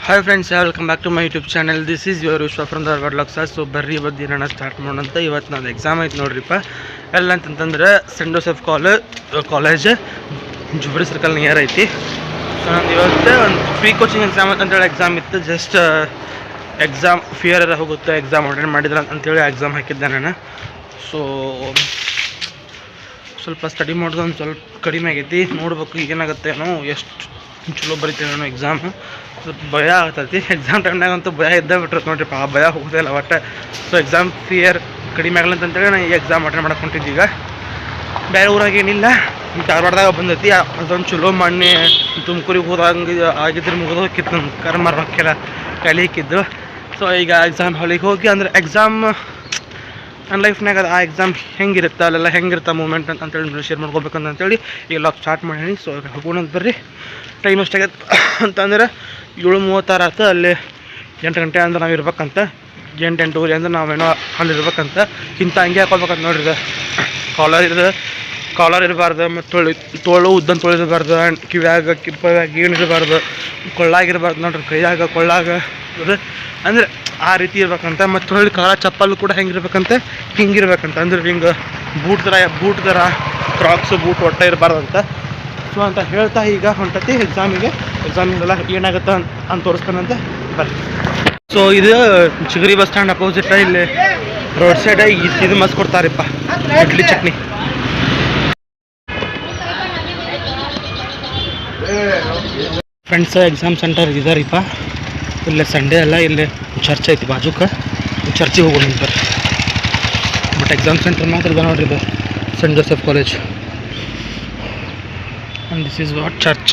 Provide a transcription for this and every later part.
Hi friends, welcome back to my YouTube channel. This is your Vishwa from the Warlocks. So ಬರ್ರಿ ಇವತ್ತು ದಿನ start ಮಾಡೋಂತ. ಇವತ್ತು ನಾನು exam ಐತೆ ನೋಡ್ರಿಪ್ಪ. ಎಲ್ಲ ಅಂತಂತಂದ್ರೆ ಸೆಂಟ್ ಜೋಸೆಫ್ ಕಾಲೇಜ್ ಜುಬ್ರಿ ಸರ್ಕಲ್ ನಿಯರ್ ಐತಿ. ಸೊ ನಂದು ಇವತ್ತು ಒಂದು ಫ್ರೀ ಕೋಚಿಂಗ್ ಎಕ್ಸಾಮ್ ಅಂತೇಳಿ ಎಕ್ಸಾಮ್ ಇತ್ತು. ಜಸ್ಟ್ ಎಕ್ಸಾಮ್ ಫಿಯರ್ ಎಲ್ಲ ಹೋಗುತ್ತೆ, ಎಕ್ಸಾಮ್ ಅಟೆಂಡ್ ಮಾಡಿದ್ರೆ ಅಂತೇಳಿ ಎಕ್ಸಾಮ್ ಹಾಕಿದ್ದೆ ನಾನು. ಸೊ ಸ್ವಲ್ಪ ಸ್ಟಡಿ ಮಾಡೋದು ಒಂದು ಸ್ವಲ್ಪ ಕಡಿಮೆ ಆಗೈತಿ. ನೋಡ್ಬೇಕು ಏನಾಗುತ್ತೇನೋ, ಎಷ್ಟು ಚಲೋ ಬರಿತೇವೆ ನಾನು ಎಕ್ಸಾಮು. ಸ್ವಲ್ಪ ಭಯ ಆಗ್ತೈತಿ. ಎಕ್ಸಾಮ್ ಟೈಮ್ನಾಗಂತೂ ಭಯ ಇದ್ದೇ ಬಿಟ್ಟಿರುತ್ತೆ ನೋಡ್ರಿಪ್ಪ. ಆ ಭಯ ಹೋಗೋದಿಲ್ಲ ಒಟ್ಟು. ಸೊ ಎಕ್ಸಾಮ್ ಫಿಯರ್ ಕಡಿಮೆ ಆಗಲ್ಲ ಅಂತೇಳಿ ನಾನು ಈ ಎಕ್ಸಾಮ್ ಅಟೆಂಡ್ ಮಾಡಕ್ಕೆ ಹೊಂಟಿದ್ದೆ. ಈಗ ಬೇರೆ ಊರಾಗ ಏನಿಲ್ಲ, ಧಾರವಾಡದಾಗ ಬಂದೈತಿ. ಅದೊಂದು ಚಲೋ ಮೊನ್ನೆ ತುಮಕೂರಿಗೆ ಹೋದಂಗೆ ಆಗಿದ್ರೆ ಮುಗಿದು ಹೋಗಿತ್ತು ನನ್ನ ಕರ್ಮ ರೊಕ್ಕೆಲ್ಲ ಕಲಿಯಕ್ಕಿದ್ದು. ಸೊ ಈಗ ಎಕ್ಸಾಮ್ ಹಾಲಿಗೆ ಹೋಗಿ ಅಂದರೆ ಎಕ್ಸಾಮ್ ನನ್ನ ಲೈಫ್ನಾಗ ಅದು ಆ ಎಕ್ಸಾಮ್ ಹೆಂಗಿರುತ್ತೆ, ಅಲ್ಲೆಲ್ಲ ಹೆಂಗಿರುತ್ತೆ ಮೂಮೆಂಟ್ ಅಂತೇಳಿ ಶೇರ್ ಮಾಡ್ಕೋಬೇಕಂತೇಳಿ ಈಗ ಲಾಕ್ ಸ್ಟಾರ್ಟ್ ಮಾಡೀನಿ. ಸೊ ಹೋಗೋಣ ಬರ್ರಿ. ಟೈಮ್ ಎಷ್ಟಾಗತ್ತೆ ಅಂತಂದ್ರೆ 7:36 ಆಯ್ತು. ಅಲ್ಲಿ 8 ಗಂಟೆ ಅಂದ್ರೆ ನಾವು ಇರ್ಬೇಕಂತ. 8-8:30 ಅಂದ್ರೆ ನಾವೇನೋ ಅಲ್ಲಿ ಇರ್ಬೇಕಂತ. ಇಂಥ ಹಂಗೆ ಹಾಕೋಬೇಕಂತ ನೋಡ್ರಿ. ಕಾಲರ್ ಇರಬಾರ್ದು, ಮತ್ತು ತೋಳು ಉದ್ದನ್ ತೊಳಿರಬಾರ್ದು, ಕಿವ್ಯಾಗ ಕಿಪ್ಪವ್ಯಾಗ ಏನಿರಬಾರ್ದು, ಕೊಳ್ಳಾಗಿರ್ಬಾರ್ದು ನೋಡ್ರಿ. ಕೈಯಾಗ ಕೊಳ್ಳಾಗ ಅಂದರೆ ಆ ರೀತಿ ಇರ್ಬೇಕಂತ. ಮತ್ತು ಹೊಳ್ಳಿ ಕಾಲ ಚಪ್ಪಲ್ ಕೂಡ ಹೆಂಗಿರ್ಬೇಕಂತ, ಹಿಂಗಿರ್ಬೇಕಂತ. ಅಂದ್ರೆ ಹಿಂಗೆ ಬೂಟ್ ಥರ ಕ್ರಾಕ್ಸ್ ಬೂಟ್ ಒಟ್ಟ ಇರಬಾರ್ದಂತ. ಸೊ ಅಂತ ಹೇಳ್ತಾ ಈಗ ಹೊಂಟತಿ ಎಕ್ಸಾಮಿಗೆಲ್ಲ ಏನಾಗುತ್ತೆ ಅಂತ ತೋರಿಸ್ತಾನಂತೆ ಬರ್ರಿ. ಸೊ ಇದು ಚಿಗರಿ ಬಸ್ ಸ್ಟ್ಯಾಂಡ್ ಅಪೋಸಿಟ್ ಇಲ್ಲಿ ರೋಡ್ ಸೈಡ್ ಇದು ಮಸ್ ಕೊಡ್ತಾರಿಪ್ಪ, idli chutney. Friends, exam centre ಇದಾರಿಪ್ಪ. ಇಲ್ಲೇ ಸಂಡೇ ಅಲ್ಲ, ಇಲ್ಲೇ ಚರ್ಚ್ ಐತಿ ಬಾಜುಕ್ಕೆ. ಚರ್ಚಿಗೆ ಹೋಗೋಣ ಬರ್ರಿ. ಬಟ್ ಎಕ್ಸಾಮ್ ಸೆಂಟರ್ ಮಾತ್ರ ಇದೆ ನೋಡ್ರಿ. ಇದು Saint Joseph college. And this is what church.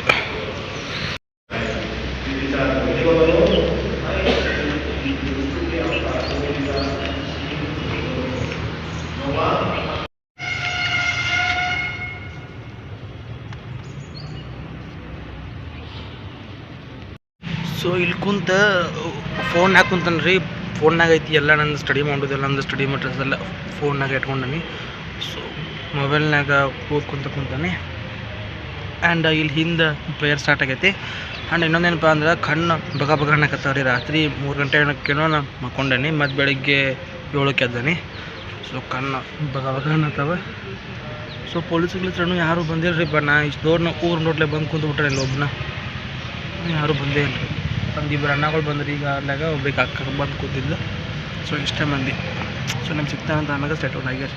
So ಇಲ್ಲಿ ಕುಂತ ಫೋನ್ನಾಗ ಕುಂತನ್ರಿ. ಫೋನ್ನಾಗ ಐತಿ ಎಲ್ಲ ನಂದು ಸ್ಟಡಿ ಮಾಡೋದೆಲ್ಲ, ನಂದು ಸ್ಟಡಿ ಮೆಟೀರಿಯಲ್ಸ್ ಎಲ್ಲ ಫೋನ್ನಾಗ ಇಟ್ಕೊಂಡನಿ. ಸೊ ಮೊಬೈಲ್ನಾಗ ಕುಂತಾನೆ. ಆ್ಯಂಡ್ ಇಲ್ಲಿ ಹಿಂದೆ ಪ್ರೇಯರ್ ಸ್ಟಾರ್ಟ್ ಆಗೈತಿ. ಆ್ಯಂಡ್ ಇನ್ನೊಂದೇನಪ್ಪ ಅಂದ್ರೆ ಕಣ್ಣು ಬಗ ಅನ್ನಕತ್ತಾವ್ರಿ. ರಾತ್ರಿ 3 ಗಂಟೆ ಏನಕ್ಕೇನೋ ನಾನು ಮಕ್ಕೊಂಡೇನಿ. ಮತ್ತು ಬೆಳಗ್ಗೆ 7ಕ್ಕೆ ಎದ್ದಾನೆ. ಸೊ ಕಣ್ಣು ಬಗ ಅನ್ನತ್ತವ. ಸೊ ಪೊಲೀಸ್ಗಳು ಯಾರೂ ಬಂದಿಲ್ಲರಿ. ನಾ ಇಷ್ಟು ದೂರ ಊರು ನೋಡ್ಲೆ ಬಂದು ಕುಂತ್ಬಿಟ್ರೆ ಇಲ್ಲಿ ಒಬ್ಬನ ಯಾರೂ ಬಂದೇ ಇಲ್ಲರಿ. ಒಂದಿಬ್ಬರು ಅಣ್ಣಗಳು ಬಂದ್ರಿ. ಈಗ ಅಲ್ಲಾಗ ಒಬ್ಬರಿಗೆ ಅಕ್ಕ ಬಂದು ಕೂತಿದ್ದು. ಸೊ ಇಷ್ಟೇ ಮಂದಿ. ಸೊ ನಮ್ಗೆ ಸಿಗ್ತಾನಂತ ಆಮ್ಯಾಗ ಸೆಟ್ಲ್ ಆಗ್ಯಾರ.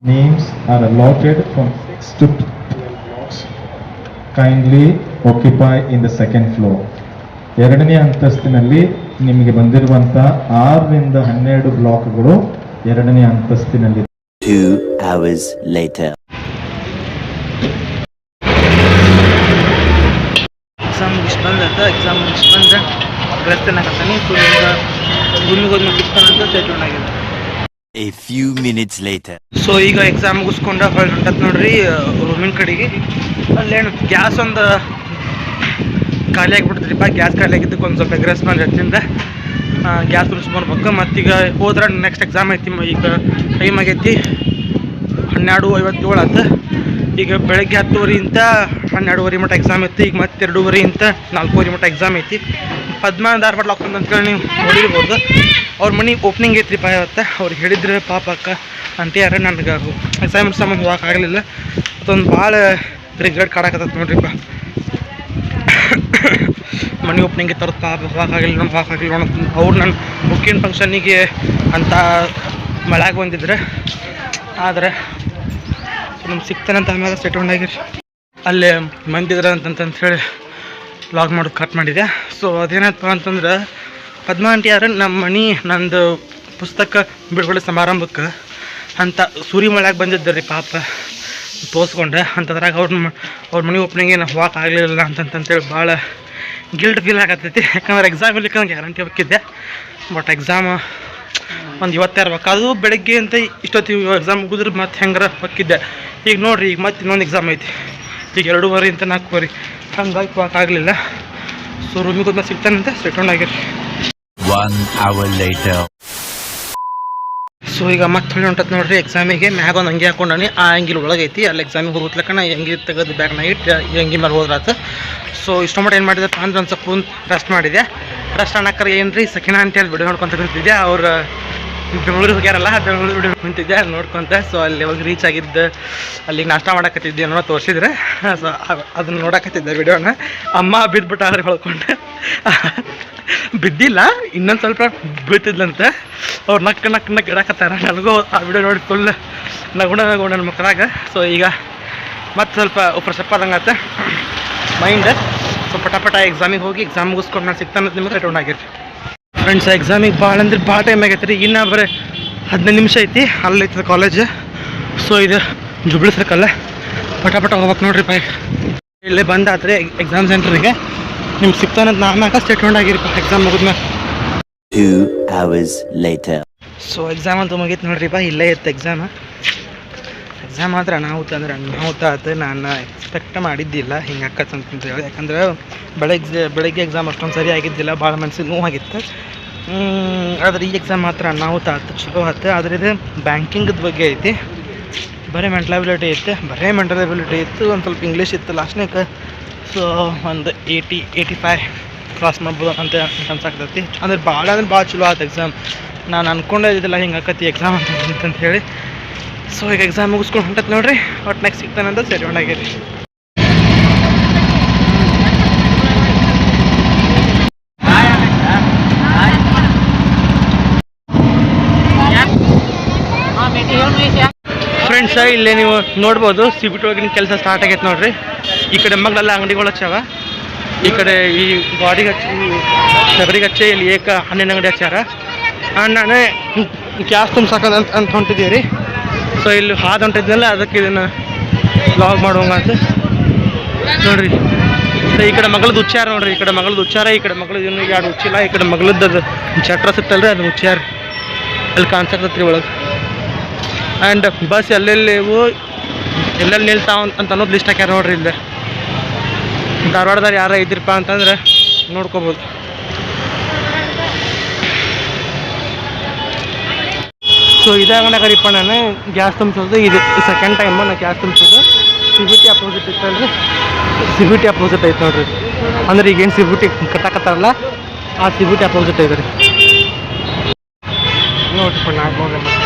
Names are allotted from 6 to 12 blocks. Kindly occupy in the second floor. ಎರಡನೇ ಅಂತಸ್ತಿನಲ್ಲಿ ನಿಮಗೆ ಬಂದಿರುವಂತ 6ರಿಂದ 12 ಬ್ಲಾಕ್ಗಳು ಎರಡನೇ ಅಂತಸ್ತಿನಲ್ಲಿ. 2 hours later. ಎಕ್ಸಾಮ್ ಇಷ್ಟು ಬಂದ್ರೆ ರಸ್ತೆನಾಗತ್ತಾನೆ. ಸೊ ಈಗ ಗುಮ್ಮಿಗೆ ಹೋದ್ಮೇಲೆ ಸಿಗ್ತಾನಂತ ಸೆಟ್ಲ್ ಆಗಿದೆ. A few minutes later. So ಈಗ ಎಕ್ಸಾಮ್ ಮುಗಿಸ್ಕೊಂಡ ಹೊರಟತ್ ನೋಡ್ರಿ ರೂಮಿನ ಕಡೆಗೆ. ಅಲ್ಲೇನು ಗ್ಯಾಸ್ ಒಂದು ಖಾಲಿ ಆಗಿಬಿಡ್ತೈತಿಪ್ಪ. ಗ್ಯಾಸ್ ಖಾಲಿ ಆಗಿದ್ದಕ್ಕೆ ಒಂದು ಸ್ವಲ್ಪ ಎಗ್ರೆಸ್ ಮಾಡಿ ಹಚ್ಚಿಂದ ಗ್ಯಾಸ್ ತುಂಬಿಸ್ಕೊಳ್ಬೇಕು. ಮತ್ತೀಗ ಹೋದ್ರೆ ನೆಕ್ಸ್ಟ್ ಎಕ್ಸಾಮ್ ಐತಿ. ಈಗ ಟೈಮ್ ಆಗೈತಿ 12:57 ಆಯ್ತು. ಈಗ ಬೆಳಗ್ಗೆ 10:00 12:30 ಮಟ್ಟ ಎಕ್ಸಾಮ್ ಐತಿ. ಈಗ ಮತ್ತೆ 2:30 4:00 ಮಟ್ಟ ಎಕ್ಸಾಮ್ ಐತಿ. ಪದ್ಮ ಧಾರವಾಡ ಲಾಕ್ ಅಂತೇಳಿ ನೀವು ನೋಡಿರ್ಬೋದು. ಅವ್ರ ಮನೆ ಓಪನಿಂಗ್ ಐತ್ರಿಪ್ಪ ಇವತ್ತು. ಅವ್ರಿಗೆ ಹೇಳಿದ್ರೆ ಪಾಪ ಅಕ್ಕ ಅಂಟಿ ಯಾರ ನನಗೆ ಎಕ್ಸಾಮ್ ಸಂಬಂಧ ಹೋಗೋಕ್ಕಾಗಲಿಲ್ಲ. ಅದೊಂದು ಭಾಳ ರಿಗ್ರೆಟ್ ಕಾಡಕತ್ತೈತೆ ನೋಡ್ರಿಪ್ಪ. ಮನೆ ಓಪನಿಂಗ್ ಇತ್ತವ್ರದ್ದು ಪಾಪ ಹೋಗೋಕ್ಕಾಗಿಲ್ಲ ಅವ್ರು ನನ್ನ ಬುಕ್ಕಿನ ಫಂಕ್ಷನಿಗೆ ಅಂತ ಮಳೆಯಾಗ ಬಂದಿದ್ರೆ. ಆದರೆ ನಮ್ಗೆ ಸಿಗ್ತಾನಂತ ಆಮೇಲೆ ಸೆಟ್ಲ್ ಆಗಿರಿ. ಅಲ್ಲೇ ಮಂದಿದ್ರ ಅಂತಂತ ಹೇಳಿ ಲಾಗ್ ಮಾಡೋದು ಕಟ್ ಮಾಡಿದೆ. ಸೊ ಅದೇನಪ್ಪ ಅಂತಂದ್ರೆ ಪದ್ಮ ಆಂಟಿ ಯಾರು ನಮ್ಮ ಮನೆ ನಂದು ಪುಸ್ತಕ ಬಿಡುಗಡೆ ಸಮಾರಂಭಕ್ಕೆ ಅಂತ ಸೂರಿ ಮಳೆಯಾಗ ಬಂದಿದ್ದೆ ರೀ ಪಾಪ ತೋರಿಸ್ಕೊಂಡೆ. ಅಂತದ್ರಾಗ ಅವ್ರ ಮನೆ ಓಪನಿಂಗ್ ಏನು ಹೋಗೋಕ್ಕಾಗಲಿಲ್ಲ ಅಂತಂತೇಳಿ ಭಾಳ ಗಿಲ್ಟ್ ಫೀಲ್ ಆಗತ್ತೈತಿ. ಯಾಕಂದ್ರೆ ಎಕ್ಸಾಮ್ ಇರ್ಲಿಕ್ಕೆ ಗ್ಯಾರಂಟಿ ಬೇಕಿದ್ದೆ. ಬಟ್ ಎಕ್ಸಾಮ್ ಒಂದು 26 ಇರ್ಬೇಕು. ಅದು ಬೆಳಗ್ಗೆ ಅಂತ ಇಷ್ಟೊತ್ತಿಗೆ ಎಕ್ಸಾಮ್ ಮುಗಿದ್ರೆ ಮತ್ತೆ ಹೆಂಗಾರ ಹೊಕ್ಕಿದ್ದೆ. ಈಗ ನೋಡಿರಿ, ಈಗ ಮತ್ತೆ ಇನ್ನೊಂದು ಎಕ್ಸಾಮ್ ಐತಿ. ಈಗ 2:30 ಅಂತ 4:00 ಹಂಗಾಗಿ ಹೋಗೋಕ್ಕಾಗಲಿಲ್ಲ. ಸೊ ರೂಮಿಗೆ ಹೋದ್ಮೇಲೆ ಸಿಗ್ತಾನಂತೆ ಸೆಟ್ಲ್ ಆಗಿರಿ. 1 hour later. ಸೊ ಈಗ ಮತ್ತೆ ಹೊಳ್ಳಿ ಹೊಂಟತ್ ನೋಡ್ರಿ ಎಕ್ಸಾಮಿಗೆ. ಮ್ಯಾಗ ಒಂದು ಅಂಗಿ ಹಾಕೊಂಡಾನಿ, ಆ ಅಂಗಿಲ್ ಒಳಗೈತಿ. ಅಲ್ಲಿ ಎಕ್ಸಾಮಿಗೆ ಹೋಗ್ಲಕ್ಕ ನಾ ಅಂಗಿ ತೆಗೆದು ಬ್ಯಾಗ್ನ ಇಟ್ಟು ಈ ಅಂಗಿ ಮೇಲೆ ಹೋದ್ರಾತು. ಸೊ ಇಷ್ಟು ಮಟ್ಟ ಏನು ಮಾಡಿದಪ್ಪ ಅಂದ್ರೆ ಒಂದು ಸ್ವಲ್ಪ ರೆಸ್ಟ್ ಮಾಡಿದೆ. ರೆಸ್ಟ್ ಅನ್ನಕ್ಕರ ಏನು ರೀ ಸೆಕೆಂಡ್ ಅಂತ ಹೇಳಿ ವಿಡಿಯೋ ನೋಡ್ಕೊಂತ ಕುಂತಿದ್ದೆ. ಅವ್ರು ಬೆಂಗಳೂರಿಗೆ ಹೋಗ್ಯಾರಲ್ಲ, ಬೆಂಗಳೂರು ವಿಡಿಯೋ ಕುಂತಿದ್ದೆ ಅಲ್ಲಿ ನೋಡ್ಕೊಂತ. ಸೊ ಅಲ್ಲಿ ಹೋಗಿ ರೀಚ್ ಆಗಿದ್ದು, ಅಲ್ಲಿಗೆ ನಾಷ್ಟ ಮಾಡಕತ್ತಿದ್ದೆ ಅನ್ನೋ ತೋರಿಸಿದ್ರೆ. ಸೊ ಅದನ್ನ ನೋಡಕತ್ತಿದ್ದೆ ವಿಡಿಯೋನ. ಅಮ್ಮ ಬಿದ್ದುಬಿಟ್ಟಾದ್ರೆ ಹೊಳ್ಕೊಂಡು ಬಿದ್ದಿಲ್ಲ, ಇನ್ನೊಂದು ಸ್ವಲ್ಪ ಬೀಳ್ತಿದ್ಲಂತೆ. ಅವ್ರು ನಕ್ಕ ಇಡಕತ್ತಾರ. ನನಗೂ ಆ ವಿಡಿಯೋ ನೋಡಿ ಫುಲ್ ನಗುಣ ನನ್ನ ಮಕ್ಕಳಾಗ. ಸೊ ಈಗ ಮತ್ತೆ ಸ್ವಲ್ಪ ಫ್ರೆಶಪ್ ಆದಂಗತ್ತೆ ಮೈಂಡ್. ಸೊ ಪಟ ಎಕ್ಸಾಮಿಗೆ ಹೋಗಿ ಎಕ್ಸಾಮ್ ಮುಗಿಸ್ಕೊಂಡು ನಾನು ಸಿಗ್ತಾನೆ ನಿಮಗೆ ರಿಟರ್ನ್ ಆಗಿರ್ರಿ ಫ್ರೆಂಡ್ಸ್. ಎಕ್ಸಾಮಿಗೆ ಭಾಳ ಅಂದ್ರೆ ಭಾಳ ಟೈಮ್ ಆಗೈತೆ ರೀ. ಇನ್ನೂ ಬರೀ 15 ನಿಮಿಷ ಐತಿ, ಅಲ್ಲೈತದ ಕಾಲೇಜ್. ಸೊ ಇದು ಜುಬ್ಳಿ ಸರ್ಕಲ್ಲ. ಪಟ ಹೋಗ್ಬೇಕು ನೋಡ್ರಿ ಬಾಯ್. ಇಲ್ಲೇ ಬಂದಾತ್ರಿ ಎಕ್ಸಾಮ್ ಸೆಂಟ್ರಿಗೆ. ನಿಮ್ಗೆ ಸಿಗ್ತಾನಂತ ನಾನು ಸ್ಟೇಟ್ಮೆಂಟ್ ಆಗಿರಪ್ಪ ಎಕ್ಸಾಮ್ ಮುಗಿದ್ಮೇಲೆ. 2 hours later. ಸೊ ಎಕ್ಸಾಮ್ ಅಂತ ಮುಗೀತು ನೋಡ್ರಿ ಬಾ. ಇಲ್ಲೇ ಇತ್ತು ಎಕ್ಸಾಮ್ ಮಾತ್ರ ಅನಾಹುತ ಆಯ್ತು. ನಾನು ಎಕ್ಸ್ಪೆಕ್ಟ್ ಮಾಡಿದ್ದಿಲ್ಲ ಹಿಂಗೆ ಆಕತ್ತಂತ ಹೇಳಿ. ಯಾಕಂದ್ರೆ ಬೆಳಗ್ಗೆ ಎಕ್ಸಾಮ್ ಅಷ್ಟೊಂದು ಸರಿ ಆಗಿದ್ದಿಲ್ಲ, ಭಾಳ ಮನಸ್ಸಿಗೆ ನೋವಾಗಿತ್ತು. ಆದರೆ ಈ ಎಕ್ಸಾಮ್ ಮಾತ್ರ ಅನಾಹುತ ಆಯ್ತು, ಚಲೋ ಆಯ್ತು. ಆದರೆ ಇದು ಬ್ಯಾಂಕಿಂಗದ ಬಗ್ಗೆ ಐತಿ. ಬರೀ ಮೆಂಟಲ್ ಅಬಿಲಿಟಿ ಇತ್ತು, ಒಂದು ಸ್ವಲ್ಪ ಇಂಗ್ಲೀಷ್ ಇತ್ತು ಲಾಸ್ಟ್ನಾಗ. ಸೊ ಒಂದು 85 ಕ್ರಾಸ್ ಮಾಡ್ಬೋದು ಅಂತ ಅನ್ಸಾಕತ್ತೈತಿ. ಅಂದ್ರೆ ಭಾಳ ಚಲೋ ಆಯ್ತು ಎಕ್ಸಾಮ್. ನಾನು ಅಂದ್ಕೊಂಡೇ ಇದ್ದಿಲ್ಲ ಹಿಂಗೆ ಆಕತಿ ಎಕ್ಸಾಮ್ ಅಂತ ಹೇಳಿ. ಸೊ ಈಗ ಎಕ್ಸಾಮ್ ಮುಗಿಸ್ಕೊಂಡು ಹೊಂಟತ್ ನೋಡ್ರಿ. ಒಟ್ಟು ನೆಕ್ಸ್ಟ್ ಸಿಗ್ತಾನಂತ ಸರಿ ಹೊಂಡಾಗಿರಿ. ಫ್ರೆಂಡ್ಸ ಇಲ್ಲೇ ನೀವು ನೋಡ್ಬೋದು CBT ಒಳಗಿನ ಕೆಲಸ ಸ್ಟಾರ್ಟ್ ಆಗೈತೆ ನೋಡ್ರಿ. ಈ ಕಡೆ ಮಗಳೆಲ್ಲ ಅಂಗಡಿಗಳು ಹಚ್ಚಾವ. ಈ ಕಡೆ ಈ ಗಾಡಿಗೆ ಹಚ್ಚಿ ಶಬರಿಗೆ ಹಚ್ಚಿ ಇಲ್ಲಿ ಹಣ್ಣಿನ ಅಂಗಡಿ ಹಚ್ಚಾರ. ನಾನು ಗ್ಯಾಸ್ ತುಂಬ್ಸಾಕಂತ ಹೊಂಟಿದ್ದೀವಿ ರೀ. ಸೊ ಇಲ್ಲಿ ಹಾದು ಹೊಂಟಿದ್ನಲ್ಲ, ಅದಕ್ಕೆ ಇದನ್ನು ಲಾಗ್ ಮಾಡುವಂಗಂತ ನೋಡ್ರಿ. ಈ ಕಡೆ ಮಗಳದ್ದು ಉಚ್ಚಾರ ನೋಡ್ರಿ. ಈ ಕಡೆ ಮಗಳದ್ದು ಉಚ್ಚಾರ, ಈ ಕಡೆ ಮಗಳದ್ದು ಇನ್ನೂ 2 ಉಚ್ಚಿಲ್ಲ. ಈ ಕಡೆ ಮಗಳದ್ದು ಅದು ಚಟ್ರ ಸಿಗ್ತಲ್ರಿ, ಅದು ಉಚ್ಚಾರ ಅಲ್ಲಿ ಕಾಣಿಸಕತ್ರಿ ಒಳಗೆ. ಆ್ಯಂಡ್ ಬಸ್ ಎಲ್ಲೆಲ್ಲಿ ನಿಲ್ತಾವ ಅಂತ ಅನ್ನೋದು ಲಿಸ್ಟ್ ಹಾಕ್ಯಾರ ನೋಡ್ರಿ. ಇಲ್ಲೇ ಧಾರವಾಡದಾಗ ಯಾರ ಇದ್ದಿರಪ್ಪ ಅಂತಂದ್ರೆ ನೋಡ್ಕೋಬೋದು. ಸೊ ಇದಾಗಣಕರಿಪ್ಪ ನಾನು ಗ್ಯಾಸ್ ತುಂಬಿಸೋದು. ಇದು ಸೆಕೆಂಡ್ ಟೈಮ್ ನಾನು ಗ್ಯಾಸ್ ತುಂಬಿಸೋದು. CBT ಅಪೋಸಿಟ್ ಇತ್ತಲ್ರಿ, CBT ಅಪೋಸಿಟ್ ಐತೆ ನೋಡ್ರಿ. ಅಂದ್ರೆ ಈಗೇನು CBT ಕಟ್ಟಾಕತ್ತಾರಲ್ಲ, ಆ CBT ಅಪೋಸಿಟ್ ಐತೆ ರೀ ನೋಡ್ರಿಪ್ಪ. 4